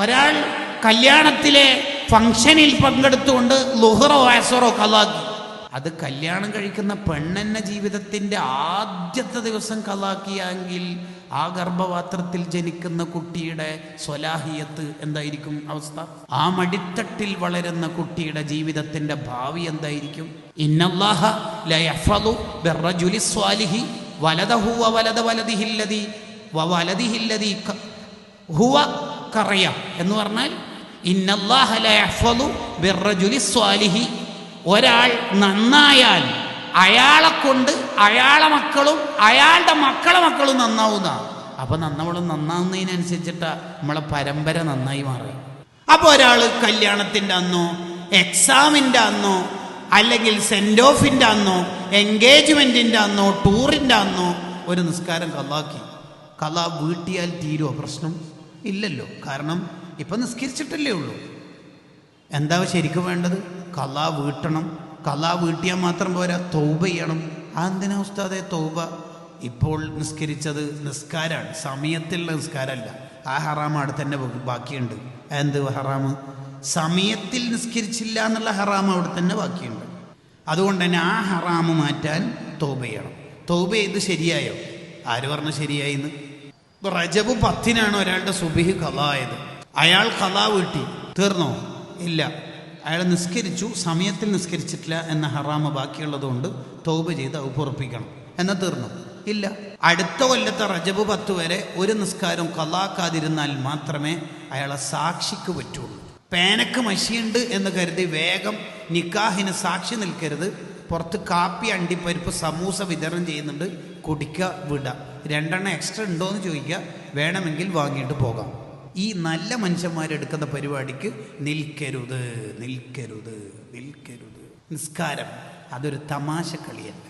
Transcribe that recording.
ഒരാൾ കല്യാണത്തിലെ ഫംഗ്ഷനിൽ പങ്കെടുത്തുകൊണ്ട് ളുഹറോ അസറോ ഖളാക്കി. അത് കല്യാണം കഴിക്കുന്ന പെണ്ണെന്ന ജീവിതത്തിന്റെ ആദ്യത്തെ ദിവസം ഖളാക്കിയെങ്കിൽ ആ ഗർഭപാത്രത്തിൽ ജനിക്കുന്ന കുട്ടിയുടെ സ്വലാഹിയത്ത് എന്തായിരിക്കും അവസ്ഥ? ആ മടിത്തട്ടിൽ വളരുന്ന കുട്ടിയുടെ ജീവിതത്തിന്റെ ഭാവി എന്തായിരിക്കും? ഇന്നല്ലാഹ ലയഹ്ഫളു ബിർറജുലി സ്വാലിഹി വലദഹു വവലദ വലദിഹില്ലദി വവലദിഹില്ലദി ഹുവ കറയ എന്ന് പറഞ്ഞാൽ ഇന്നല്ലാഹ ലയഹ്ഫളു ബിർറജുലി സ്വാലിഹി, ഒരാൾ നന്നായാൽ അയാളെ കൊണ്ട് അയാളെ മക്കളും അയാളുടെ മക്കളെ മക്കളും നന്നാവുന്ന. അപ്പൊ നന്നവളും നന്നാവുന്നതിനനുസരിച്ചിട്ടാ നമ്മളെ പരമ്പര നന്നായി മാറുക. അപ്പൊ ഒരാൾ കല്യാണത്തിന്റെ അന്നോ എക്സാമിന്റെ അന്നോ അല്ലെങ്കിൽ സെൻഡ് ഓഫിന്റെ അന്നോ എൻഗേജ്മെന്റിന്റെ അന്നോ ടൂറിന്റെ അന്നോ ഒരു നിസ്കാരം ഖളാക്കി. ഖളാ വീട്ടിയാൽ തീരുമോ പ്രശ്നം? ഇല്ലല്ലോ. കാരണം ഇപ്പൊ നിസ്കരിച്ചിട്ടല്ലേ ഉള്ളൂ. എന്താ ശരിക്കും വേണ്ടത്? ഖളാ വീട്ടണം. ഖളാ വീട്ടിയാൽ മാത്രം പോരാ, തൗബ ചെയ്യണം. എന്തിനാ ഉസ്താദേ തൗബ? ഇപ്പോൾ നിസ്കരിച്ചത് നിസ്കാരമാണ്, സമയത്തുള്ള നിസ്കാരമല്ല. ആ ഹറാം അവിടെ തന്നെ ബാക്കിയുണ്ട്. എന്ത് ഹറാം? സമയത്തിൽ നിസ്കരിച്ചില്ല എന്നുള്ള ഹറാം അവിടെ തന്നെ ബാക്കിയുണ്ട്. അതുകൊണ്ട് തന്നെ ആ ഹറാമ് മാറ്റാൻ തൗബ ചെയ്യണം. തൗബ ചെയ്ത് ശരിയായോ? ആര് പറഞ്ഞു ശരിയായിന്ന്? റജബ് 10-നാണ് ഒരാളുടെ സുബ്ഹി ഖളാ ആയത്. അയാൾ ഖളാ വീട്ടി, തീർന്നോ? ഇല്ല. അയാൾ നിസ്കരിച്ചു, സമയത്തിൽ നിസ്കരിച്ചിട്ടില്ല എന്ന ഹറാമ് ബാക്കിയുള്ളതുകൊണ്ട് തൗബ ചെയ്ത് അത് പൊറപ്പിക്കണം. എന്നാൽ തീർന്നു? ഇല്ല. അടുത്ത കൊല്ലത്തെ റജബ് 10 വരെ ഒരു നിസ്കാരം ഖളാക്കാതിരുന്നാൽ മാത്രമേ അയാളെ സാക്ഷിക്ക് പറ്റുള്ളൂ. പേനക്ക് മഷിയുണ്ട് എന്ന് കരുതി വേഗം നിക്കാഹിന് സാക്ഷി നിൽക്കരുത്. പുറത്ത് കാപ്പി, അണ്ടിപ്പരിപ്പ്, സമൂസ വിതരണം ചെയ്യുന്നുണ്ട്, കുടിക്കുക, വിടുക. 2 എക്സ്ട്രാ ഉണ്ടോ എന്ന് ചോദിക്കുക, വേണമെങ്കിൽ വാങ്ങിയിട്ട് പോകാം. ഈ നല്ല മനുഷ്യന്മാരെടുക്കുന്ന പരിപാടിക്ക് നിൽക്കരുത്. നിസ്കാരം അതൊരു തമാശ കളിയല്ല.